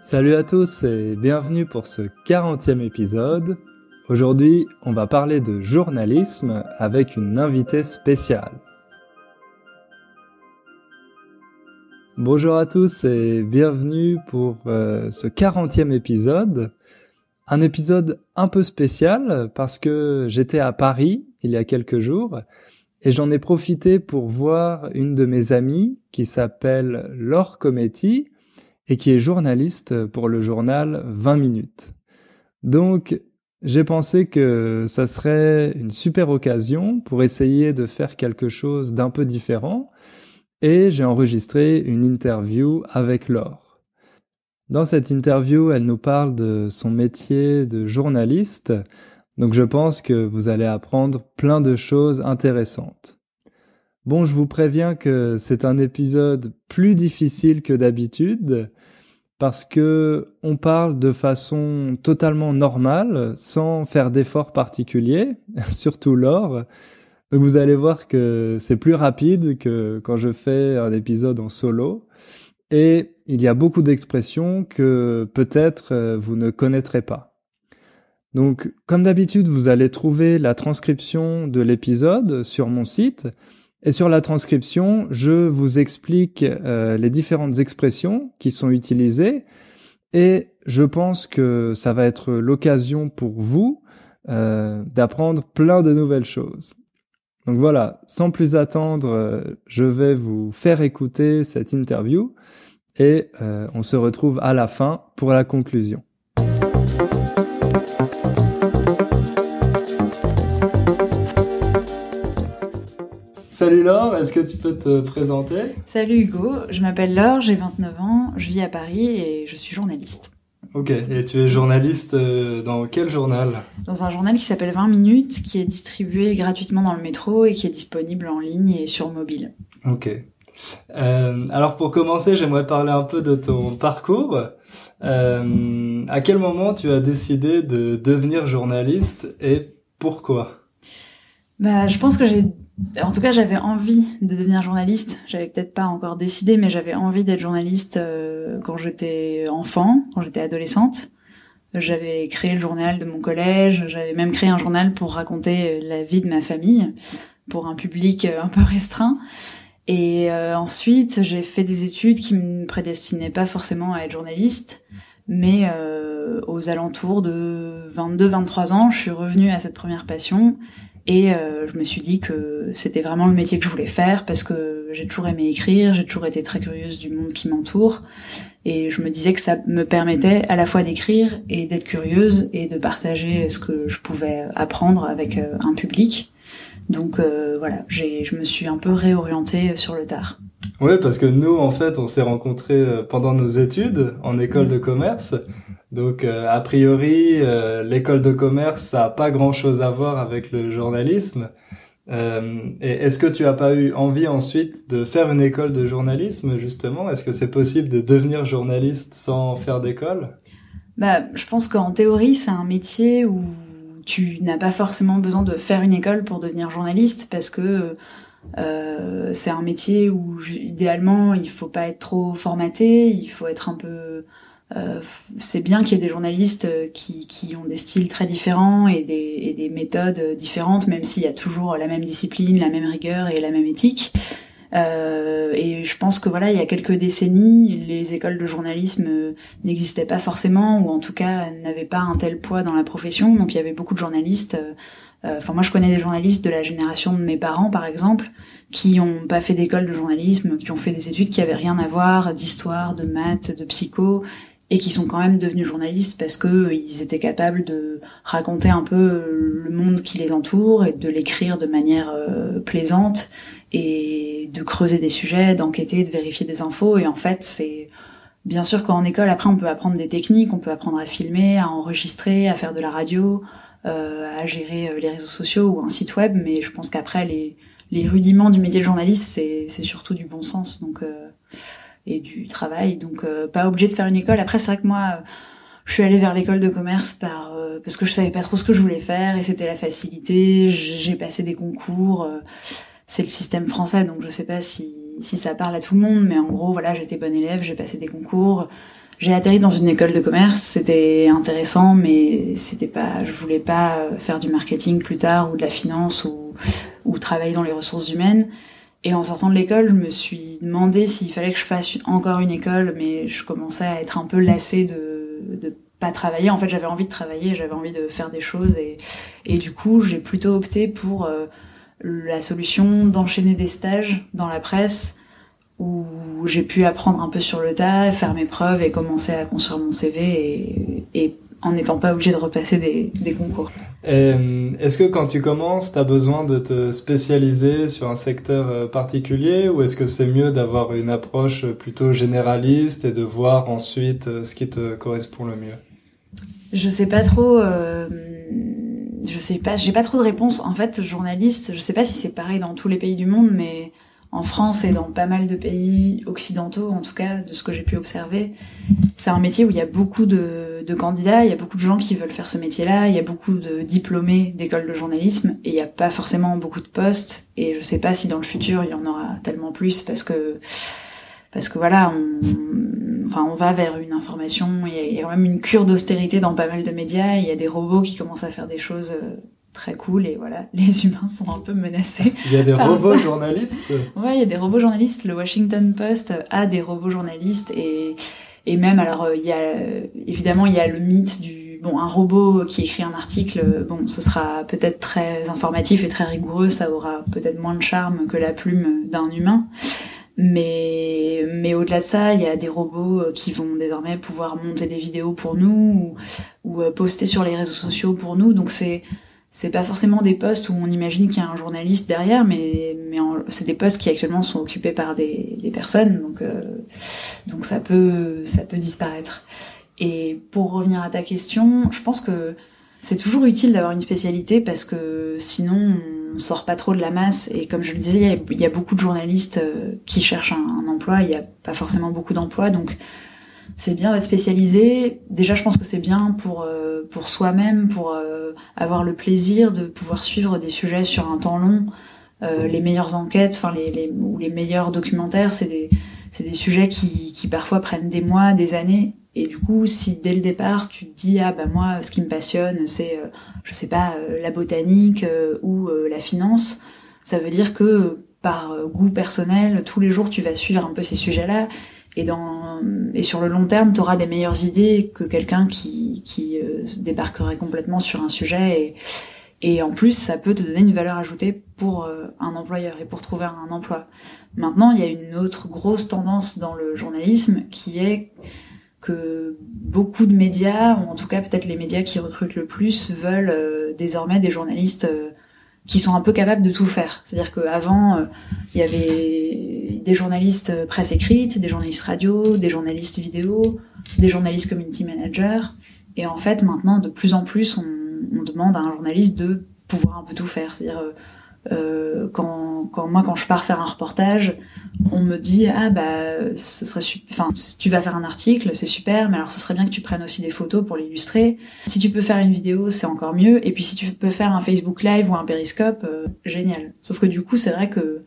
Salut à tous et bienvenue pour ce 40e épisode. Aujourd'hui, on va parler de journalisme avec une invitée spéciale. Bonjour à tous et bienvenue pour ce 40e épisode. Un épisode un peu spécial parce que j'étais à Paris il y a quelques jours et j'en ai profité pour voir une de mes amies qui s'appelle Laure Cometti et qui est journaliste pour le journal 20 minutes. Donc, j'ai pensé que ça serait une super occasion pour essayer de faire quelque chose d'un peu différent et j'ai enregistré une interview avec Laure. Dans cette interview, elle nous parle de son métier de journaliste, donc je pense que vous allez apprendre plein de choses intéressantes. Bon, je vous préviens que c'est un épisode plus difficile que d'habitude parce que on parle de façon totalement normale, sans faire d'efforts particuliers, surtout Laure. Donc vous allez voir que c'est plus rapide que quand je fais un épisode en solo. Et il y a beaucoup d'expressions que peut-être vous ne connaîtrez pas. Donc, comme d'habitude, vous allez trouver la transcription de l'épisode sur mon site. Et sur la transcription, je vous explique les différentes expressions qui sont utilisées. Et je pense que ça va être l'occasion pour vous d'apprendre plein de nouvelles choses. Donc voilà, sans plus attendre, je vais vous faire écouter cette interview et on se retrouve à la fin pour la conclusion. Salut Laure, est-ce que tu peux te présenter ? Salut Hugo, je m'appelle Laure, j'ai 29 ans, je vis à Paris et je suis journaliste. Ok, et tu es journaliste dans quel journal ? Dans un journal qui s'appelle 20 minutes, qui est distribué gratuitement dans le métro et qui est disponible en ligne et sur mobile. Ok. Alors pour commencer, j'aimerais parler un peu de ton parcours. À quel moment tu as décidé de devenir journaliste et pourquoi ? Je pense que j'avais envie de devenir journaliste. J'avais peut-être pas encore décidé, mais j'avais envie d'être journaliste quand j'étais enfant, quand j'étais adolescente. J'avais créé le journal de mon collège, j'avais même créé un journal pour raconter la vie de ma famille, pour un public un peu restreint. Et ensuite, j'ai fait des études qui me prédestinaient pas forcément à être journaliste, mais aux alentours de 22-23 ans, je suis revenue à cette première passion et je me suis dit que c'était vraiment le métier que je voulais faire parce que j'ai toujours aimé écrire, j'ai toujours été très curieuse du monde qui m'entoure et je me disais que ça me permettait à la fois d'écrire et d'être curieuse et de partager ce que je pouvais apprendre avec un public. Donc voilà, je me suis un peu réorientée sur le tard. Oui, parce que nous, en fait, on s'est rencontrés pendant nos études en école de commerce. Donc, a priori, l'école de commerce, ça a pas grand-chose à voir avec le journalisme. Et est-ce que tu as pas eu envie ensuite de faire une école de journalisme, justement ? Est-ce que c'est possible de devenir journaliste sans faire d'école ? Je pense qu'en théorie, c'est un métier où tu n'as pas forcément besoin de faire une école pour devenir journaliste parce que c'est un métier où idéalement il faut pas être trop formaté, il faut être un peu c'est bien qu'il y ait des journalistes qui ont des styles très différents et des méthodes différentes, même s'il y a toujours la même discipline, la même rigueur et la même éthique. Et je pense que voilà, il y a quelques décennies, les écoles de journalisme n'existaient pas forcément, ou en tout cas n'avaient pas un tel poids dans la profession. Donc il y avait beaucoup de journalistes. Moi, je connais des journalistes de la génération de mes parents, par exemple, qui ont pas fait d'école de journalisme, qui ont fait des études qui avaient rien à voir, d'histoire, de maths, de psycho, et qui sont quand même devenus journalistes parce que ils étaient capables de raconter un peu le monde qui les entoure et de l'écrire de manière plaisante et de creuser des sujets, d'enquêter, de vérifier des infos. Et en fait, c'est bien sûr qu'en école, après, on peut apprendre des techniques, on peut apprendre à filmer, à enregistrer, à faire de la radio, à gérer les réseaux sociaux ou un site web. Mais je pense qu'après, les rudiments du métier de journaliste, c'est surtout du bon sens, donc et du travail. Donc pas obligé de faire une école. Après, c'est vrai que moi, je suis allée vers l'école de commerce parce que je savais pas trop ce que je voulais faire et c'était la facilité. J'ai passé des concours. C'est le système français, donc je sais pas si ça parle à tout le monde, mais en gros, voilà, j'étais bonne élève, j'ai passé des concours, j'ai atterri dans une école de commerce, c'était intéressant, mais je voulais pas faire du marketing plus tard ou de la finance ou travailler dans les ressources humaines. Et en sortant de l'école, je me suis demandé s'il fallait que je fasse encore une école, mais je commençais à être un peu lassée de pas travailler. En fait, j'avais envie de travailler, j'avais envie de faire des choses et du coup, j'ai plutôt opté pour la solution d'enchaîner des stages dans la presse où j'ai pu apprendre un peu sur le tas, faire mes preuves et commencer à construire mon CV et en n'étant pas obligée de repasser des concours. Est-ce que quand tu commences, t'as besoin de te spécialiser sur un secteur particulier ou est-ce que c'est mieux d'avoir une approche plutôt généraliste et de voir ensuite ce qui te correspond le mieux? Je sais pas trop, j'ai pas trop de réponse. En fait, journaliste, je sais pas si c'est pareil dans tous les pays du monde, mais en France et dans pas mal de pays occidentaux, en tout cas, de ce que j'ai pu observer, c'est un métier où il y a beaucoup de candidats, il y a beaucoup de gens qui veulent faire ce métier-là, il y a beaucoup de diplômés d'écoles de journalisme, et il y a pas forcément beaucoup de postes, et je sais pas si dans le futur il y en aura tellement plus, parce que voilà, on va vers une information, il y a quand même une cure d'austérité dans pas mal de médias, il y a des robots qui commencent à faire des choses très cool, et voilà, les humains sont un peu menacés. Il y a des robots journalistes? Ouais, il y a des robots journalistes. Le Washington Post a des robots journalistes et même, alors, évidemment, il y a le mythe un robot qui écrit un article, ce sera peut-être très informatif et très rigoureux, ça aura peut-être moins de charme que la plume d'un humain. Mais au-delà de ça, il y a des robots qui vont désormais pouvoir monter des vidéos pour nous ou poster sur les réseaux sociaux pour nous. Donc c'est pas forcément des postes où on imagine qu'il y a un journaliste derrière, mais c'est des postes qui actuellement sont occupés par des personnes, donc ça peut disparaître. Et pour revenir à ta question, je pense que c'est toujours utile d'avoir une spécialité parce que sinon on sort pas trop de la masse, et comme je le disais, il y a beaucoup de journalistes qui cherchent un emploi, il y a pas forcément beaucoup d'emplois, donc c'est bien d'être spécialisé. Déjà, je pense que c'est bien pour soi-même, pour avoir le plaisir de pouvoir suivre des sujets sur un temps long. Les meilleures enquêtes, ou les meilleurs documentaires, c'est des sujets qui parfois prennent des mois, des années. Et du coup, si dès le départ tu te dis moi, ce qui me passionne, c'est je sais pas, la botanique ou la finance, ça veut dire que par goût personnel, tous les jours tu vas suivre un peu ces sujets-là. Et sur le long terme, t'auras des meilleures idées que quelqu'un qui débarquerait complètement sur un sujet. Et en plus, ça peut te donner une valeur ajoutée pour un employeur et pour trouver un emploi. Maintenant, il y a une autre grosse tendance dans le journalisme qui est que beaucoup de médias, ou en tout cas peut-être les médias qui recrutent le plus, veulent désormais des journalistes qui sont un peu capables de tout faire. C'est-à-dire qu'avant, il y avait des journalistes presse écrite, des journalistes radio, des journalistes vidéo, des journalistes community managers. Et en fait, maintenant, de plus en plus, on demande à un journaliste de pouvoir un peu tout faire. C'est-à-dire, quand je pars faire un reportage, on me dit ce serait si tu vas faire un article, c'est super, mais alors ce serait bien que tu prennes aussi des photos pour l'illustrer. Si tu peux faire une vidéo, c'est encore mieux. Et puis si tu peux faire un Facebook Live ou un Périscope, génial. Sauf que du coup, c'est vrai que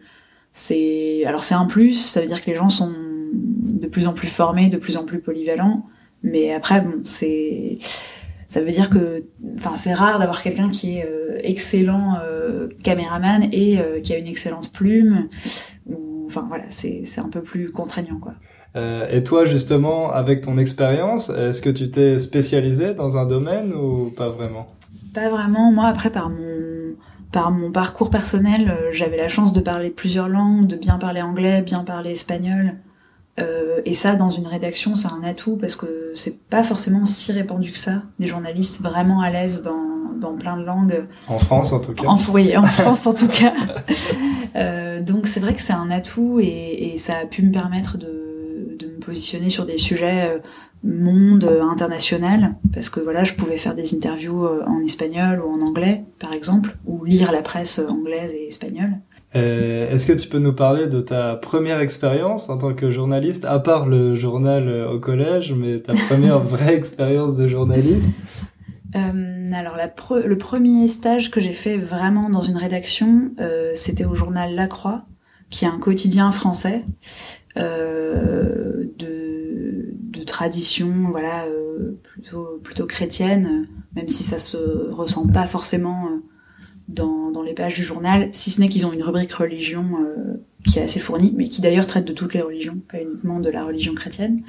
c'est un plus, ça veut dire que les gens sont de plus en plus formés, de plus en plus polyvalents. Mais après, ça veut dire que, c'est rare d'avoir quelqu'un qui est excellent caméraman et qui a une excellente plume. C'est un peu plus contraignant, quoi. Et toi, justement, avec ton expérience, est-ce que tu t'es spécialisé dans un domaine ou pas vraiment? Pas vraiment. Moi, après, par mon parcours personnel, j'avais la chance de parler plusieurs langues, de bien parler anglais, bien parler espagnol. Et ça, dans une rédaction, c'est un atout parce que c'est pas forcément si répandu que ça, des journalistes vraiment à l'aise dans plein de langues. En France, en tout cas. Oui, en France, en tout cas. Donc c'est vrai que c'est un atout et ça a pu me permettre de me positionner sur des sujets monde international, parce que voilà, je pouvais faire des interviews en espagnol ou en anglais, par exemple, ou lire la presse anglaise et espagnole. Est-ce que tu peux nous parler de ta première expérience en tant que journaliste, à part le journal au collège, mais ta première vraie expérience de journaliste? Alors le premier stage que j'ai fait vraiment dans une rédaction, c'était au journal La Croix, qui est un quotidien français de tradition, voilà, plutôt chrétienne, même si ça se ressent pas forcément dans les pages du journal, si ce n'est qu'ils ont une rubrique religion qui est assez fournie, mais qui d'ailleurs traite de toutes les religions, pas uniquement de la religion chrétienne.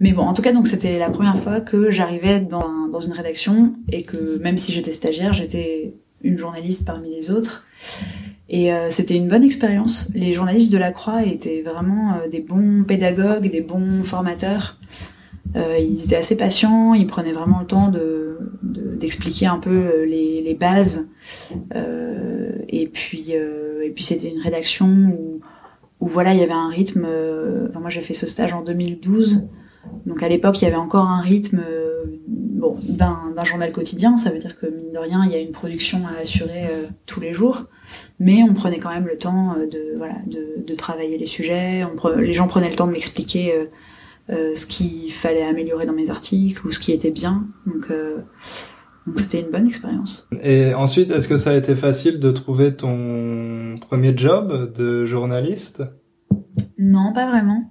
Mais bon, en tout cas, donc c'était la première fois que j'arrivais dans une rédaction et que même si j'étais stagiaire, j'étais une journaliste parmi les autres. Et c'était une bonne expérience. Les journalistes de la Croix étaient vraiment des bons pédagogues, des bons formateurs. Ils étaient assez patients, ils prenaient vraiment le temps d'expliquer un peu les bases. Et puis c'était une rédaction où voilà, il y avait un rythme. Enfin, moi, j'ai fait ce stage en 2012. Donc à l'époque, il y avait encore un rythme d'un journal quotidien. Ça veut dire que mine de rien, il y a une production à assurer tous les jours. Mais on prenait quand même le temps de travailler les sujets. Les gens prenaient le temps de m'expliquer ce qu'il fallait améliorer dans mes articles ou ce qui était bien. Donc c'était une bonne expérience. Et ensuite, est-ce que ça a été facile de trouver ton premier job de journaliste ? Non, pas vraiment.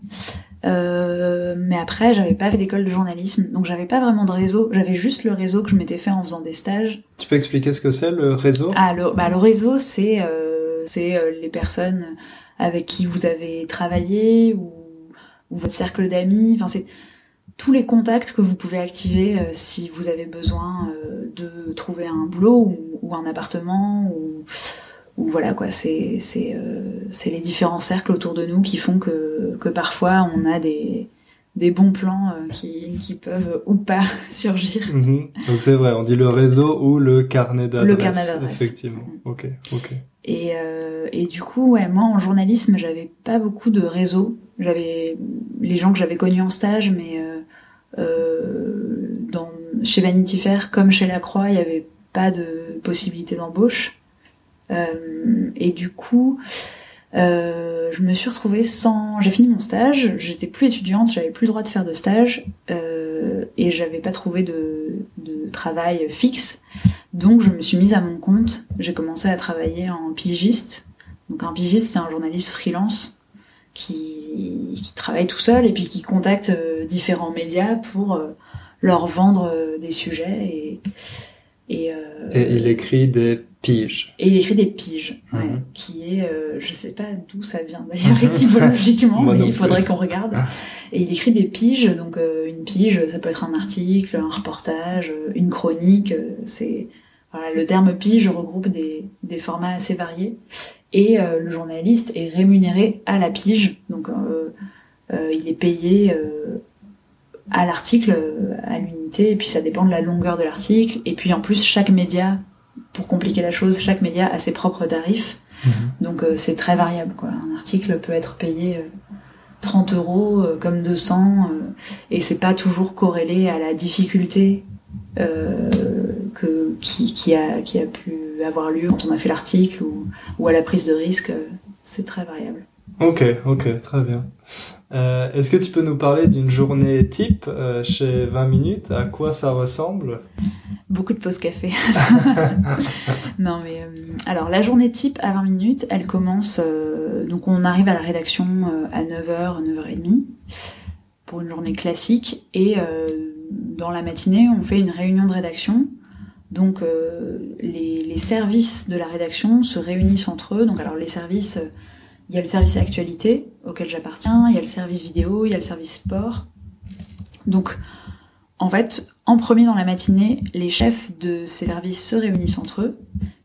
Mais après, j'avais pas fait d'école de journalisme, donc j'avais pas vraiment de réseau. J'avais juste le réseau que je m'étais fait en faisant des stages. Tu peux expliquer ce que c'est, le réseau ? Le réseau, c'est les personnes avec qui vous avez travaillé ou votre cercle d'amis. Enfin, c'est tous les contacts que vous pouvez activer si vous avez besoin de trouver un boulot ou un appartement ou voilà quoi. C'est les différents cercles autour de nous qui font que parfois on a des bons plans qui peuvent ou pas surgir. Donc c'est vrai, on dit le réseau ou le carnet d'adresses. Le carnet d'adresses. Effectivement. Ok. Et du coup, ouais, moi en journalisme, j'avais pas beaucoup de réseau. J'avais les gens que j'avais connus en stage, mais chez Vanity Fair comme chez La Croix, il y avait pas de possibilité d'embauche. Et du coup, je me suis retrouvée j'ai fini mon stage, j'étais plus étudiante, j'avais plus le droit de faire de stage, et j'avais pas trouvé de travail fixe. Donc je me suis mise à mon compte, j'ai commencé à travailler en pigiste. Donc un pigiste, c'est un journaliste freelance qui travaille tout seul et puis qui contacte différents médias pour leur vendre des sujets et il écrit des piges. Et il écrit des piges, ouais, qui est, je sais pas d'où ça vient d'ailleurs étymologiquement, mais il faudrait qu'on regarde. Et il écrit des piges, donc une pige, ça peut être un article, un reportage, une chronique. Voilà, le terme pige regroupe des formats assez variés. Et le journaliste est rémunéré à la pige, donc il est payé à l'article, à l'unité, et puis ça dépend de la longueur de l'article. Et puis en plus, chaque média, pour compliquer la chose, chaque média a ses propres tarifs. Donc c'est très variable, quoi. Un article peut être payé 30 € comme 200, et c'est pas toujours corrélé à la difficulté qui a pu avoir lieu quand on a fait l'article ou à la prise de risque. C'est très variable. Ok, très bien. Est-ce que tu peux nous parler d'une journée type chez 20 minutes ? À quoi ça ressemble ? Beaucoup de pauses café. Non mais alors la journée type à 20 minutes, elle commence donc on arrive à la rédaction à 9h, 9h30 pour une journée classique, et dans la matinée, on fait une réunion de rédaction. Donc les services de la rédaction se réunissent entre eux. Donc alors les services, il y a le service actualité auquel j'appartiens, il y a le service vidéo, il y a le service sport. Donc en fait, en premier dans la matinée, les chefs de ces services se réunissent entre eux,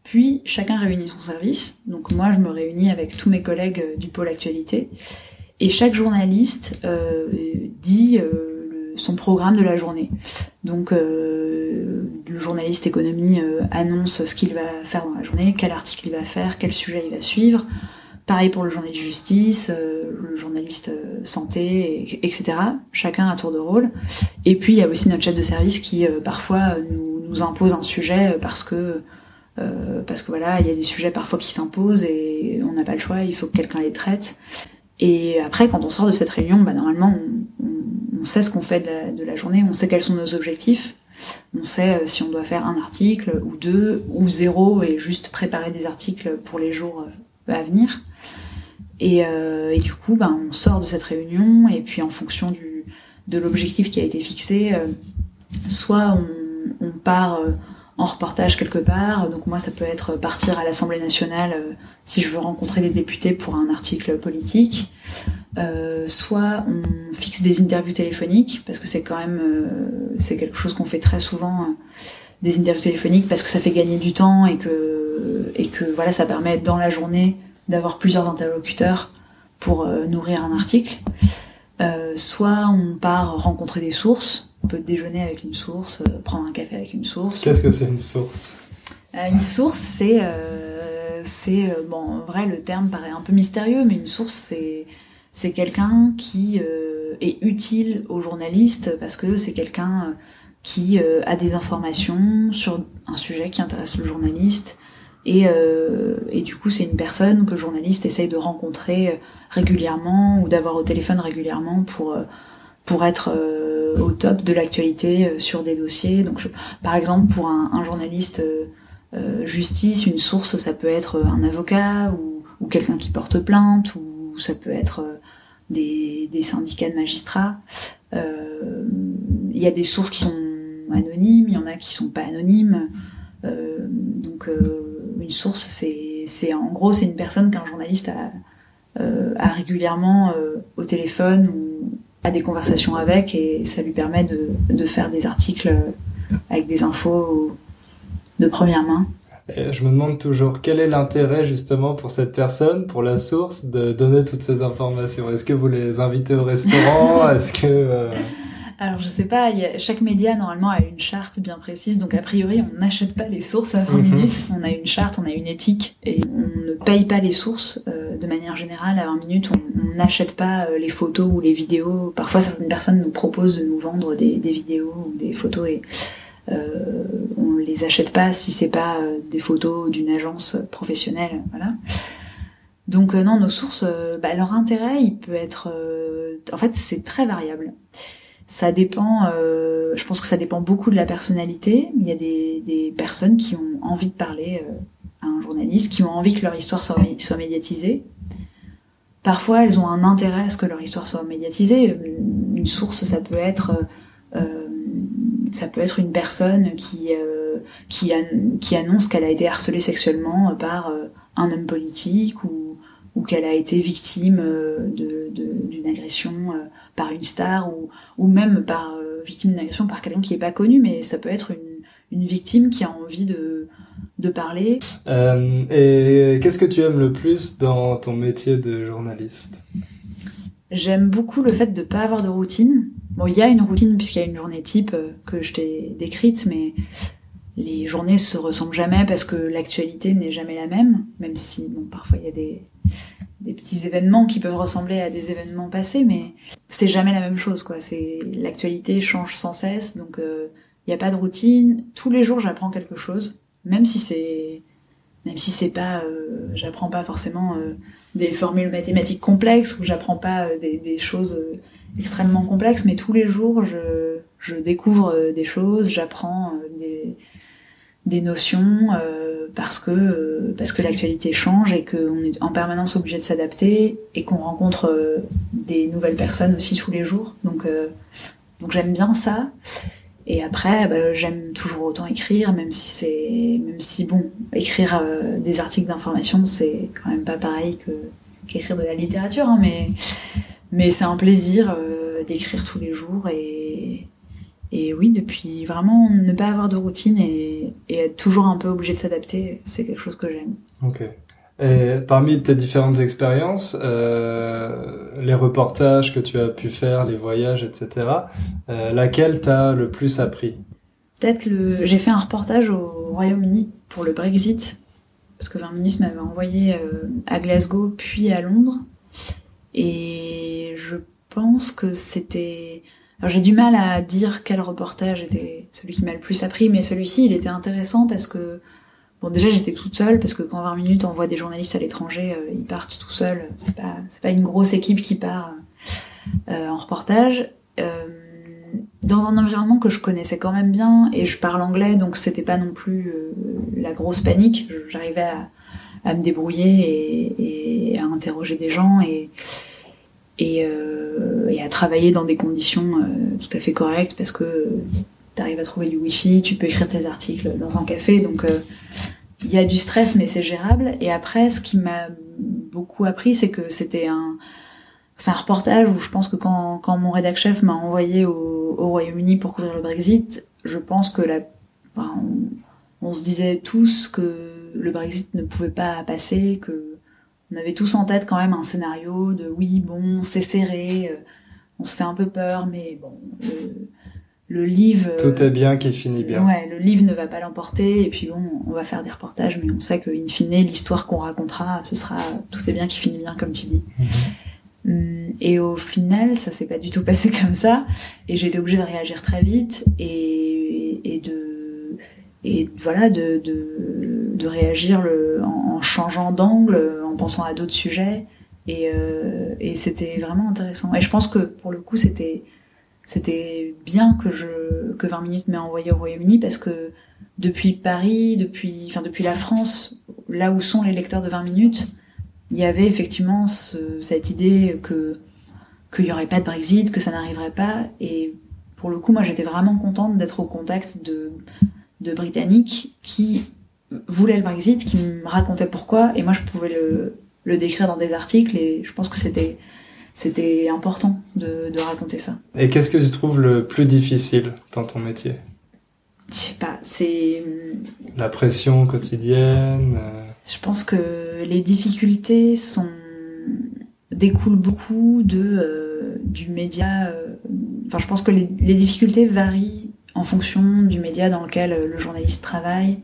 puis chacun réunit son service. Donc moi, je me réunis avec tous mes collègues du pôle actualité, et chaque journaliste dit son programme de la journée. Donc le journaliste économie annonce ce qu'il va faire dans la journée, quel article il va faire, quel sujet il va suivre. Pareil pour le journaliste justice, le journaliste santé, etc. Chacun à tour de rôle. Et puis il y a aussi notre chef de service qui parfois nous impose un sujet parce que voilà, il y a des sujets parfois qui s'imposent et on n'a pas le choix, il faut que quelqu'un les traite. Et après, quand on sort de cette réunion, normalement on sait ce qu'on fait de la journée, on sait quels sont nos objectifs, on sait si on doit faire un article ou 2 ou 0 et juste préparer des articles pour les jours à venir. Et du coup, on sort de cette réunion, et puis en fonction de l'objectif qui a été fixé. Soit on part en reportage quelque part, donc moi ça peut être partir à l'Assemblée nationale si je veux rencontrer des députés pour un article politique, soit on fixe des interviews téléphoniques, parce que c'est quand même c'est quelque chose qu'on fait très souvent, des interviews téléphoniques, parce que ça fait gagner du temps et que voilà, ça permet dans la journée d'avoir plusieurs interlocuteurs pour nourrir un article. Soit on part rencontrer des sources. On peut déjeuner avec une source, prendre un café avec une source. Qu'est-ce que c'est une source ? Une source, c'est bon, en vrai le terme paraît un peu mystérieux, mais une source c'est quelqu'un qui est utile aux journalistes parce que c'est quelqu'un qui a des informations sur un sujet qui intéresse le journaliste et du coup c'est une personne que le journaliste essaye de rencontrer régulièrement ou d'avoir au téléphone régulièrement pour être au top de l'actualité sur des dossiers. Donc, par exemple, pour un journaliste justice, une source, ça peut être un avocat ou quelqu'un qui porte plainte, ou ça peut être des syndicats de magistrats. Il y a des sources qui sont anonymes, il y en a qui sont pas anonymes. Donc, une source, c'est en gros, c'est une personne qu'un journaliste a régulièrement au téléphone ou a des conversations avec, et ça lui permet de faire des articles avec des infos de première main. Et je me demande toujours quel est l'intérêt justement pour cette personne, pour la source, de donner toutes ces informations. Est-ce que vous les invitez au restaurant ? Est-ce que Alors je sais pas, chaque média normalement a une charte bien précise, donc a priori on n'achète pas les sources à 20 minutes, on a une charte, on a une éthique, et on ne paye pas les sources de manière générale à 20 minutes, on n'achète pas les photos ou les vidéos. Parfois certaines personnes nous proposent de nous vendre des vidéos ou des photos et on les achète pas si c'est pas des photos d'une agence professionnelle, voilà. Donc non, nos sources, leur intérêt il peut être, en fait c'est très variable. Ça dépend, je pense que ça dépend beaucoup de la personnalité. Il y a des personnes qui ont envie de parler à un journaliste, qui ont envie que leur histoire soit médiatisée. Parfois, elles ont un intérêt à ce que leur histoire soit médiatisée. Une source, ça peut être une personne qui annonce qu'elle a été harcelée sexuellement par un homme politique ou qu'elle a été victime d'une agression par une star ou même victime d'une agression par quelqu'un qui est pas connu, mais ça peut être une victime qui a envie de parler. Et qu'est-ce que tu aimes le plus dans ton métier de journaliste ? J'aime beaucoup le fait de pas avoir de routine. Bon, il y a une routine puisqu'il y a une journée type que je t'ai décrite, mais les journées se ressemblent jamais parce que l'actualité n'est jamais la même si, bon, parfois il y a des petits événements qui peuvent ressembler à des événements passés, mais c'est jamais la même chose, quoi. L'actualité change sans cesse, donc il y a pas de routine. Tous les jours, j'apprends quelque chose, même si c'est pas, j'apprends pas forcément des formules mathématiques complexes ou j'apprends pas des choses extrêmement complexes, mais tous les jours, je découvre des choses, j'apprends des notions parce que l'actualité change et qu'on est en permanence obligé de s'adapter et qu'on rencontre des nouvelles personnes aussi tous les jours. Donc j'aime bien ça. Et après, j'aime toujours autant écrire, même si bon, écrire des articles d'information, c'est quand même pas pareil qu'écrire de la littérature, hein, mais c'est un plaisir d'écrire tous les jours et oui, depuis vraiment ne pas avoir de routine et être toujours un peu obligé de s'adapter, c'est quelque chose que j'aime. Ok. Et parmi tes différentes expériences, les reportages que tu as pu faire, les voyages, etc., laquelle t'as le plus appris ? Peut-être j'ai fait un reportage au Royaume-Uni pour le Brexit, parce que 20 minutes m'avait envoyé à Glasgow puis à Londres, et je pense que c'était... Alors j'ai du mal à dire quel reportage était celui qui m'a le plus appris, mais celui-ci il était intéressant parce que bon, déjà j'étais toute seule, parce que quand 20 minutes envoie des journalistes à l'étranger, ils partent tout seuls, c'est pas une grosse équipe qui part en reportage, dans un environnement que je connaissais quand même bien, et je parle anglais, donc c'était pas non plus la grosse panique, j'arrivais à me débrouiller et à interroger des gens, et à travailler dans des conditions tout à fait correctes parce que t'arrives à trouver du wifi, tu peux écrire tes articles dans un café, donc il y a du stress mais c'est gérable. Et après, ce qui m'a beaucoup appris, c'est que c'est un reportage où je pense que quand mon rédac chef m'a envoyé au Royaume-Uni pour couvrir le Brexit, je pense que on se disait tous que le Brexit ne pouvait pas passer, que on avait tous en tête quand même un scénario de oui, bon, c'est serré, on se fait un peu peur, mais bon, le livre... Tout est bien qui finit bien. Ouais, le livre ne va pas l'emporter, et puis bon, on va faire des reportages, mais on sait que in fine, l'histoire qu'on racontera, ce sera tout est bien qui finit bien, comme tu dis. Et au final, ça s'est pas du tout passé comme ça, et j'ai été obligée de réagir très vite, et de réagir en changeant d'angle, en pensant à d'autres sujets, et c'était vraiment intéressant. Et je pense que pour le coup, c'était bien que 20 minutes m'ait envoyé au Royaume-Uni, parce que depuis Paris, depuis la France, là où sont les lecteurs de 20 minutes, il y avait effectivement cette idée qu'il y aurait pas de Brexit, que ça n'arriverait pas. Et pour le coup, moi, j'étais vraiment contente d'être au contact de Britanniques qui voulaient le Brexit, qui me racontaient pourquoi, et moi, je pouvais le décrire dans des articles, et je pense que c'était important de raconter ça. Et qu'est-ce que tu trouves le plus difficile dans ton métier ? Je sais pas, c'est... La pression quotidienne Je pense que les difficultés découlent beaucoup du média. Enfin, je pense que les difficultés varient en fonction du média dans lequel le journaliste travaille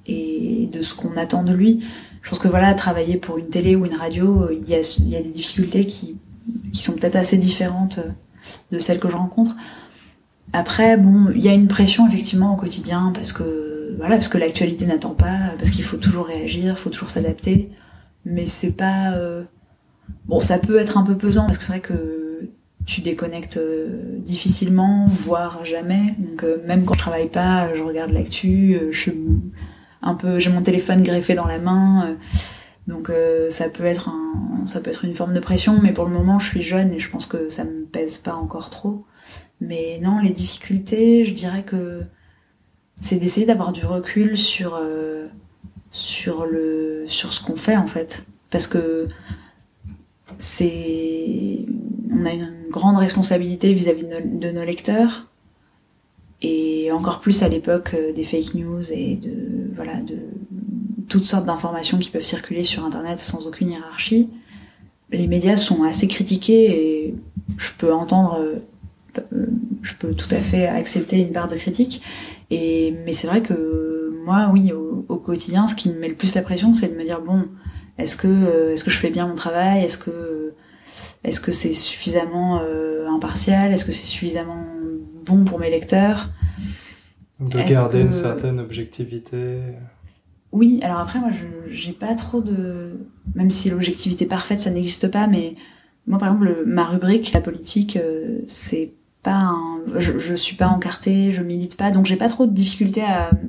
et de ce qu'on attend de lui. Je pense que travailler pour une télé ou une radio, il y a des difficultés qui sont peut-être assez différentes de celles que je rencontre. Après, bon, il y a une pression effectivement au quotidien parce que l'actualité n'attend pas, parce qu'il faut toujours réagir, il faut toujours s'adapter. Mais c'est pas... Bon, ça peut être un peu pesant parce que c'est vrai que tu déconnectes difficilement, voire jamais. Donc même quand je travaille pas, je regarde l'actu, j'ai mon téléphone greffé dans la main. Donc ça peut être une forme de pression, mais pour le moment je suis jeune et je pense que ça me pèse pas encore trop. Mais non, les difficultés, je dirais que c'est d'essayer d'avoir du recul sur ce qu'on fait en fait, parce que on a une grande responsabilité vis-à-vis de nos lecteurs, et encore plus à l'époque des fake news et de toutes sortes d'informations qui peuvent circuler sur internet sans aucune hiérarchie. Les médias sont assez critiqués, et je peux tout à fait accepter une part de critique, mais c'est vrai que moi, oui, au quotidien, ce qui me met le plus la pression, c'est de me dire bon, est-ce que je fais bien mon travail, est-ce que c'est suffisamment impartial, est-ce que c'est suffisamment bon pour mes lecteurs, de garder une certaine objectivité. Oui, alors après, moi, j'ai pas trop même si l'objectivité parfaite, ça n'existe pas, mais moi, par exemple, ma rubrique, la politique, c'est pas je suis pas encartée, je milite pas, donc j'ai pas trop de difficulté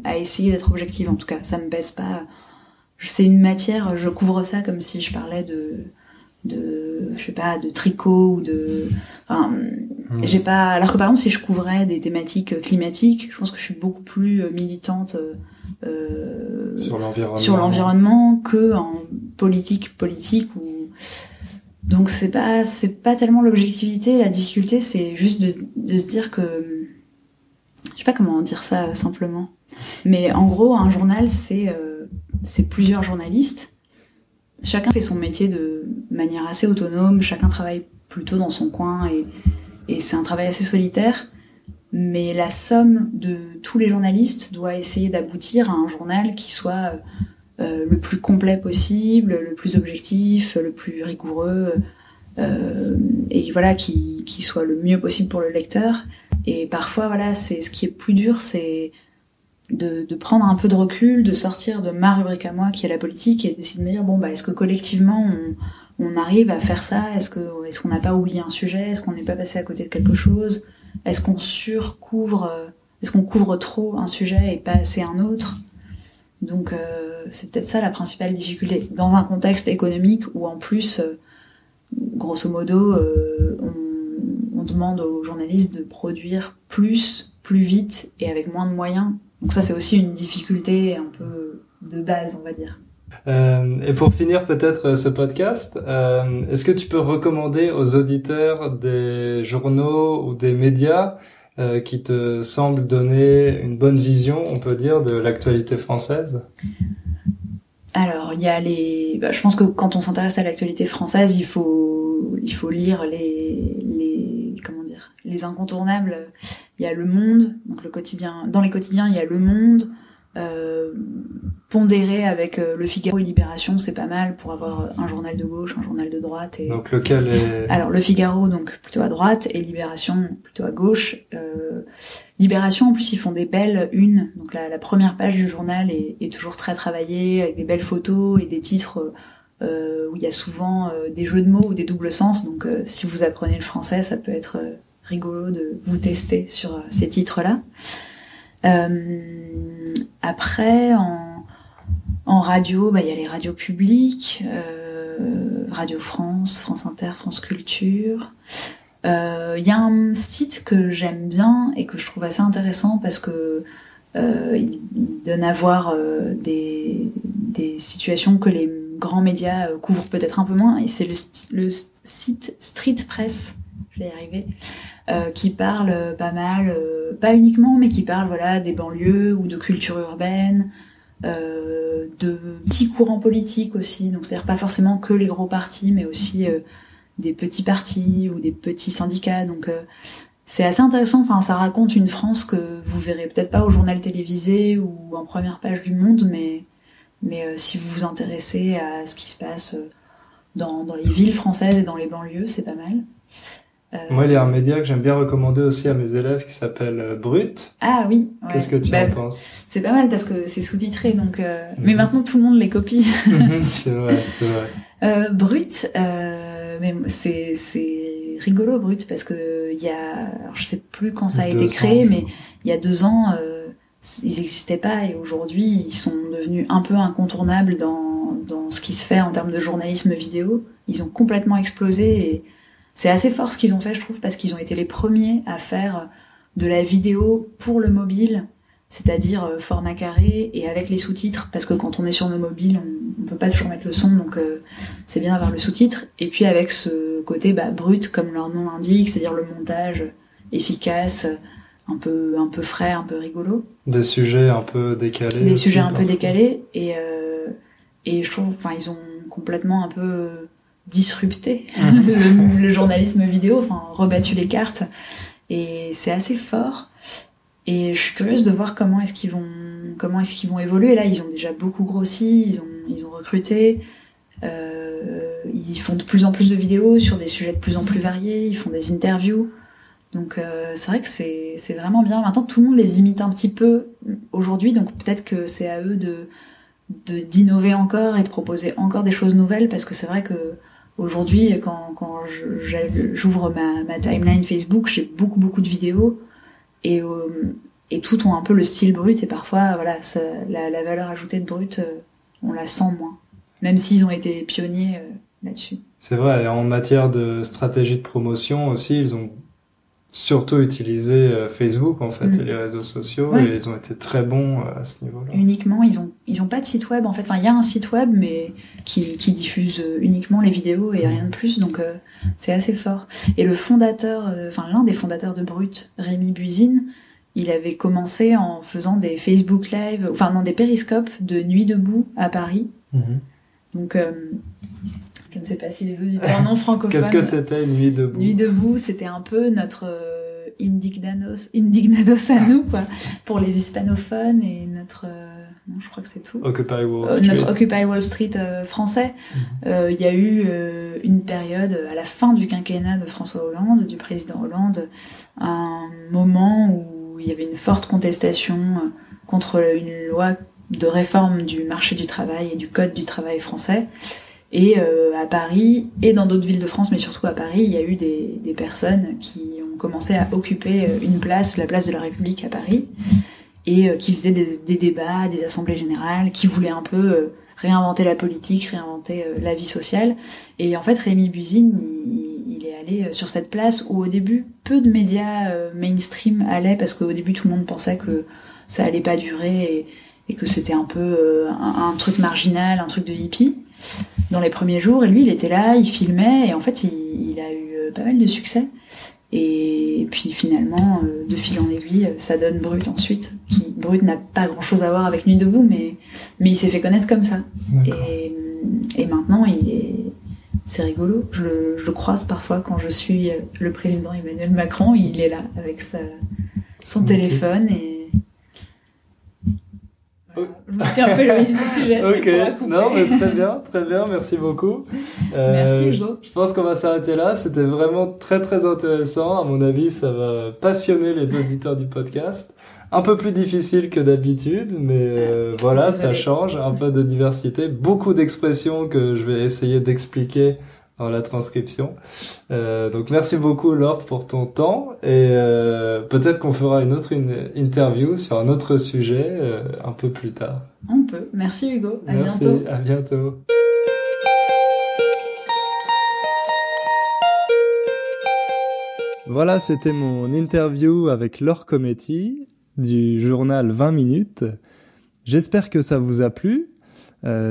à essayer d'être objective, en tout cas, ça me pèse pas. C'est une matière, je couvre ça comme si je parlais je sais pas, de tricot ou j'ai pas, alors que par exemple, si je couvrais des thématiques climatiques, je pense que je suis beaucoup plus militante sur l'environnement que en politique ou... Donc c'est pas tellement l'objectivité, la difficulté, c'est juste de se dire que, je sais pas comment dire ça simplement, mais en gros un journal c'est plusieurs journalistes, chacun fait son métier de manière assez autonome, chacun travaille plutôt dans son coin, et c'est un travail assez solitaire, mais la somme de tous les journalistes doit essayer d'aboutir à un journal qui soit le plus complet possible, le plus objectif, le plus rigoureux, et qui soit le mieux possible pour le lecteur. Et parfois, c'est ce qui est plus dur, c'est de prendre un peu de recul, de sortir de ma rubrique à moi, qui est la politique, et d'essayer de me dire bon, est-ce que collectivement on arrive à faire ça, est-ce qu'on n'a pas oublié un sujet, est-ce qu'on n'est pas passé à côté de quelque chose, est-ce qu'on couvre trop un sujet et pas assez un autre. Donc c'est peut-être ça la principale difficulté dans un contexte économique où en plus grosso modo, on demande aux journalistes de produire plus vite et avec moins de moyens. Donc ça, c'est aussi une difficulté un peu de base, on va dire. Et pour finir peut-être ce podcast, est-ce que tu peux recommander aux auditeurs des journaux ou des médias qui te semblent donner une bonne vision, on peut dire, de l'actualité française ? Alors, il y a je pense que quand on s'intéresse à l'actualité française, il faut lire les incontournables. Il y a Le Monde, donc le quotidien. Dans les quotidiens, il y a Le Monde, pondéré avec Le Figaro et Libération, c'est pas mal pour avoir un journal de gauche, un journal de droite. Donc lequel est... Alors Le Figaro, donc plutôt à droite, et Libération plutôt à gauche. Libération, en plus, ils font des belles unes. Donc la première page du journal est toujours très travaillée, avec des belles photos et des titres où il y a souvent des jeux de mots ou des doubles sens. Donc si vous apprenez le français, ça peut être rigolo de vous tester sur ces titres-là. Après, en radio, il y a les radios publiques, Radio France, France Inter, France Culture. Il y a un site que j'aime bien et que je trouve assez intéressant parce que il donne à voir des situations que les grands médias couvrent peut-être un peu moins, et c'est le site Street Press, je vais y arriver, qui parle pas mal, pas uniquement, mais qui parle des banlieues ou de culture urbaine, de petits courants politiques aussi, donc c'est-à-dire pas forcément que les gros partis, mais aussi des petits partis ou des petits syndicats, donc c'est assez intéressant. Enfin, ça raconte une France que vous verrez peut-être pas au journal télévisé ou en première page du Monde, mais si vous vous intéressez à ce qui se passe dans les villes françaises et dans les banlieues, c'est pas mal. Moi, il y a un média que j'aime bien recommander aussi à mes élèves qui s'appelle Brut. Ah oui. Ouais. Qu'est-ce que tu en penses ? C'est pas mal parce que c'est sous-titré, donc. Mais maintenant tout le monde les copie. C'est vrai. Brut, mais c'est rigolo Brut parce que il y a, alors, je sais plus quand ça a été créé, mais il y a 2 ans, ils n'existaient pas, et aujourd'hui ils sont devenus un peu incontournables dans ce qui se fait en termes de journalisme vidéo. Ils ont complètement explosé, et c'est assez fort ce qu'ils ont fait, je trouve, parce qu'ils ont été les premiers à faire de la vidéo pour le mobile, c'est-à-dire format carré et avec les sous-titres, parce que quand on est sur nos mobiles, on peut pas toujours mettre le son, donc c'est bien d'avoir le sous-titre. Et puis avec ce côté brut, comme leur nom l'indique, c'est-à-dire le montage efficace, un peu frais, un peu rigolo. Des sujets un peu décalés. Des sujets un peu décalés, et je trouve, enfin, ils ont complètement un peu disrupté le journalisme vidéo, enfin rebattu les cartes, et c'est assez fort. Et je suis curieuse de voir comment est-ce qu'ils vont évoluer. Là, ils ont déjà beaucoup grossi, ils ont recruté, ils font de plus en plus de vidéos sur des sujets de plus en plus variés, ils font des interviews. Donc c'est vrai que c'est vraiment bien. Maintenant, tout le monde les imite un petit peu aujourd'hui, donc peut-être que c'est à eux d'innover encore et de proposer encore des choses nouvelles, parce que c'est vrai que aujourd'hui, quand j'ouvre ma timeline Facebook, j'ai beaucoup de vidéos, et toutes ont un peu le style Brut, et parfois la valeur ajoutée de Brut, on la sent moins, même s'ils ont été pionniers là-dessus. C'est vrai, et en matière de stratégie de promotion aussi, ils ont surtout utilisé Facebook en fait, et les réseaux sociaux, ouais. Et ils ont été très bons à ce niveau-là. Uniquement, ils ont pas de site web en fait. Enfin, il y a un site web, mais qui diffuse uniquement les vidéos et rien de plus, donc c'est assez fort. Et le fondateur, l'un des fondateurs de Brut, Rémi Buisine, il avait commencé en faisant des Facebook Live, des périscopes de Nuit debout à Paris. Donc je ne sais pas si les auditeurs non francophones... Qu'est-ce que c'était, Nuit debout ? Nuit debout, c'était un peu notre Indignados à nous, quoi, pour les hispanophones, et notre... non, je crois que c'est tout. Occupy Wall Street. Notre Occupy Wall Street français. Il y a eu une période, à la fin du quinquennat de François Hollande, du président Hollande, un moment où il y avait une forte contestation contre une loi de réforme du marché du travail et du code du travail français. Et à Paris, et dans d'autres villes de France, mais surtout à Paris, il y a eu des personnes qui ont commencé à occuper une place, la place de la République à Paris, et qui faisaient des débats, des assemblées générales, qui voulaient un peu réinventer la politique, réinventer la vie sociale. Et en fait, Rémi Buzine, il est allé sur cette place où au début, peu de médias mainstream allaient, parce qu'au début, tout le monde pensait que ça allait pas durer et que c'était un peu un truc marginal, un truc de hippie dans les premiers jours. Et lui, il était là, il filmait, et en fait, il a eu pas mal de succès. Et puis finalement, de fil en aiguille, ça donne Brut ensuite. Brut n'a pas grand-chose à voir avec Nuit debout, mais il s'est fait connaître comme ça. Et maintenant, c'est rigolo. Je le croise parfois quand je suis le président Emmanuel Macron. Il est là avec son téléphone et... Voilà. Je me suis un peu éloignée du sujet. Ok, non, mais très bien, merci beaucoup. Merci Hugo. Je pense qu'on va s'arrêter là. C'était vraiment très très intéressant. À mon avis, ça va passionner les auditeurs du podcast. Un peu plus difficile que d'habitude, mais voilà, ça change, un peu de diversité, beaucoup d'expressions que je vais essayer d'expliquer dans la transcription. Donc merci beaucoup Laure pour ton temps, et peut-être qu'on fera une autre interview sur un autre sujet un peu plus tard. On peut. Merci Hugo, bientôt. À bientôt. Voilà, c'était mon interview avec Laure Cometti du journal 20 minutes. J'espère que ça vous a plu.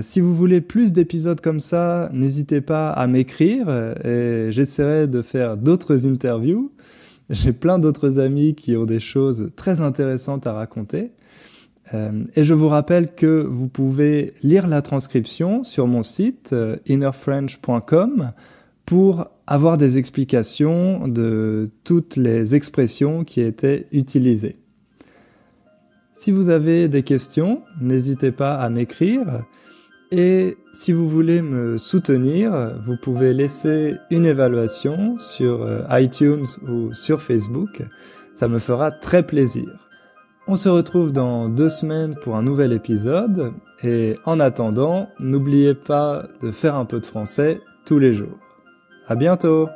Si vous voulez plus d'épisodes comme ça, n'hésitez pas à m'écrire et j'essaierai de faire d'autres interviews. J'ai plein d'autres amis qui ont des choses très intéressantes à raconter. Et je vous rappelle que vous pouvez lire la transcription sur mon site innerfrench.com pour avoir des explications de toutes les expressions qui étaient utilisées. Si vous avez des questions, n'hésitez pas à m'écrire. Et si vous voulez me soutenir, vous pouvez laisser une évaluation sur iTunes ou sur Facebook. Ça me fera très plaisir. On se retrouve dans 2 semaines pour un nouvel épisode. Et en attendant, n'oubliez pas de faire un peu de français tous les jours. À bientôt!